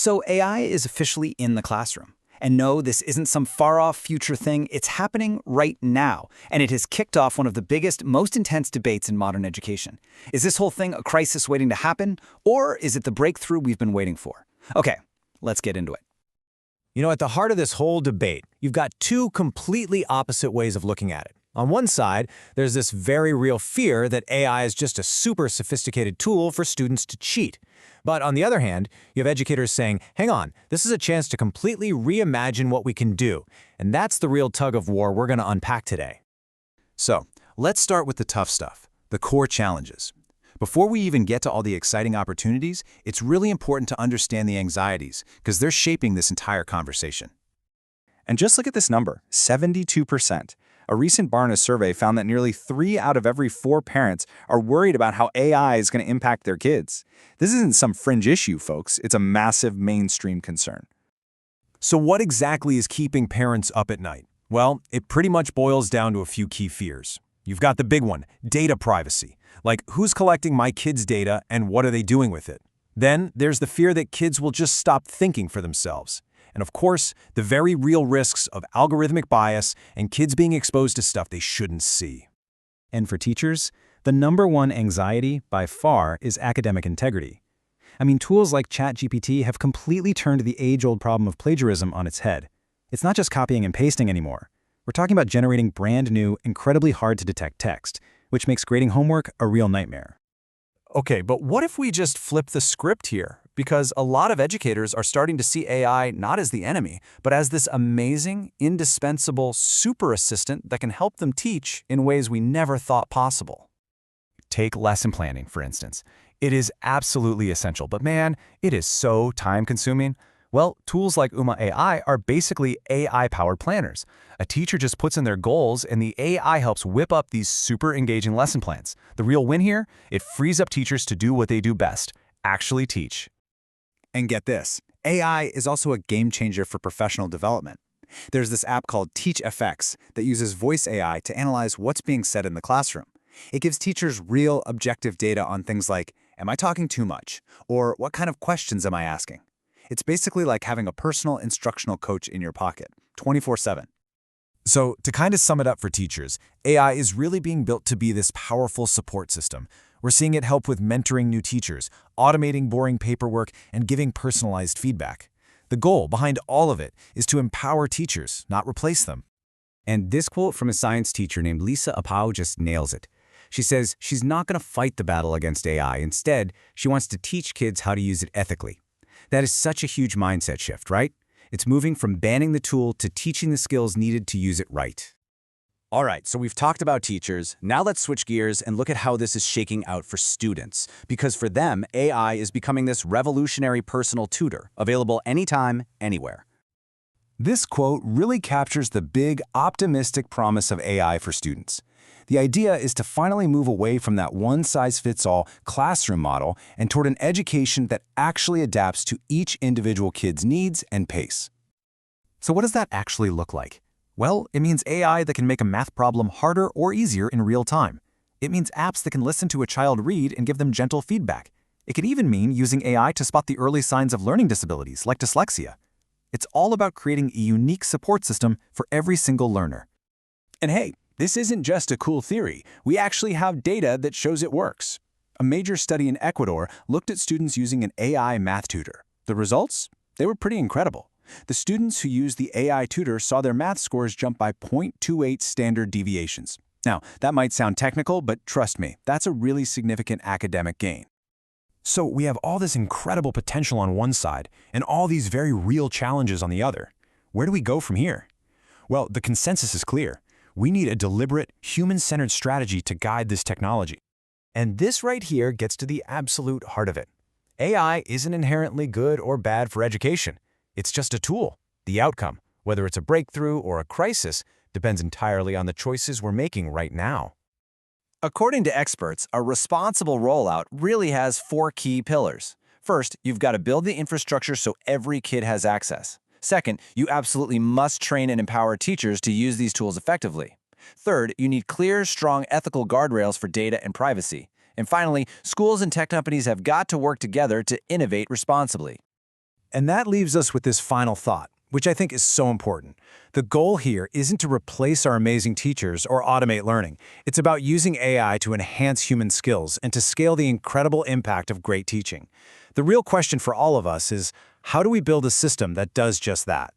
So AI is officially in the classroom. And no, this isn't some far-off future thing. It's happening right now. And it has kicked off one of the biggest, most intense debates in modern education. Is this whole thing a crisis waiting to happen? Or is it the breakthrough we've been waiting for? Okay, let's get into it. You know, at the heart of this whole debate, you've got two completely opposite ways of looking at it. On one side, there's this very real fear that AI is just a super sophisticated tool for students to cheat. But on the other hand, you have educators saying, hang on, this is a chance to completely reimagine what we can do. And that's the real tug of war we're going to unpack today. So, let's start with the tough stuff, the core challenges. Before we even get to all the exciting opportunities, it's really important to understand the anxieties, because they're shaping this entire conversation. And just look at this number, 72%. A recent Barna survey found that nearly 3 out of every 4 parents are worried about how AI is going to impact their kids. This isn't some fringe issue, folks. It's a massive mainstream concern. So what exactly is keeping parents up at night? Well, it pretty much boils down to a few key fears. You've got the big one, data privacy. Like, who's collecting my kids' data and what are they doing with it? Then there's the fear that kids will just stop thinking for themselves. And of course, the very real risks of algorithmic bias and kids being exposed to stuff they shouldn't see. And for teachers, the #1 anxiety, by far, is academic integrity. I mean, tools like ChatGPT have completely turned the age-old problem of plagiarism on its head. It's not just copying and pasting anymore. We're talking about generating brand new, incredibly hard-to-detect text, which makes grading homework a real nightmare. Okay, but what if we just flip the script here? Because a lot of educators are starting to see AI not as the enemy, but as this amazing, indispensable super assistant that can help them teach in ways we never thought possible. Take lesson planning, for instance. It is absolutely essential, but man, it is so time-consuming. Well, tools like Uma AI are basically AI-powered planners. A teacher just puts in their goals, and the AI helps whip up these super engaging lesson plans. The real win here? It frees up teachers to do what they do best, actually teach. And get this, AI is also a game changer for professional development. There's this app called TeachFX that uses voice AI to analyze what's being said in the classroom. It gives teachers real, objective data on things like, am I talking too much? Or what kind of questions am I asking? It's basically like having a personal instructional coach in your pocket, 24/7. So, to kind of sum it up for teachers, AI is really being built to be this powerful support system. We're seeing it help with mentoring new teachers, automating boring paperwork, and giving personalized feedback. The goal behind all of it is to empower teachers, not replace them. And this quote from a science teacher named Lisa Apau just nails it. She says she's not going to fight the battle against AI. Instead, she wants to teach kids how to use it ethically. That is such a huge mindset shift, right? It's moving from banning the tool to teaching the skills needed to use it right. All right, so we've talked about teachers. Now let's switch gears and look at how this is shaking out for students. Because for them, AI is becoming this revolutionary personal tutor, available anytime, anywhere. This quote really captures the big, optimistic promise of AI for students. The idea is to finally move away from that one-size-fits-all classroom model and toward an education that actually adapts to each individual kid's needs and pace. So what does that actually look like? Well, it means AI that can make a math problem harder or easier in real time. It means apps that can listen to a child read and give them gentle feedback. It could even mean using AI to spot the early signs of learning disabilities, like dyslexia. It's all about creating a unique support system for every single learner. And hey, this isn't just a cool theory. We actually have data that shows it works. A major study in Ecuador looked at students using an AI math tutor. The results? They were pretty incredible. The students who used the AI tutor saw their math scores jump by 0.28 standard deviations. Now, that might sound technical, but trust me, that's a really significant academic gain. So we have all this incredible potential on one side and all these very real challenges on the other. Where do we go from here? Well, the consensus is clear. We need a deliberate, human-centered strategy to guide this technology. And this right here gets to the absolute heart of it. AI isn't inherently good or bad for education. It's just a tool. The outcome, whether it's a breakthrough or a crisis, depends entirely on the choices we're making right now. According to experts, a responsible rollout really has 4 key pillars. First, you've got to build the infrastructure so every kid has access. Second, you absolutely must train and empower teachers to use these tools effectively. Third, you need clear, strong ethical guardrails for data and privacy. And finally, schools and tech companies have got to work together to innovate responsibly. And that leaves us with this final thought, which I think is so important. The goal here isn't to replace our amazing teachers or automate learning. It's about using AI to enhance human skills and to scale the incredible impact of great teaching. The real question for all of us is, how do we build a system that does just that?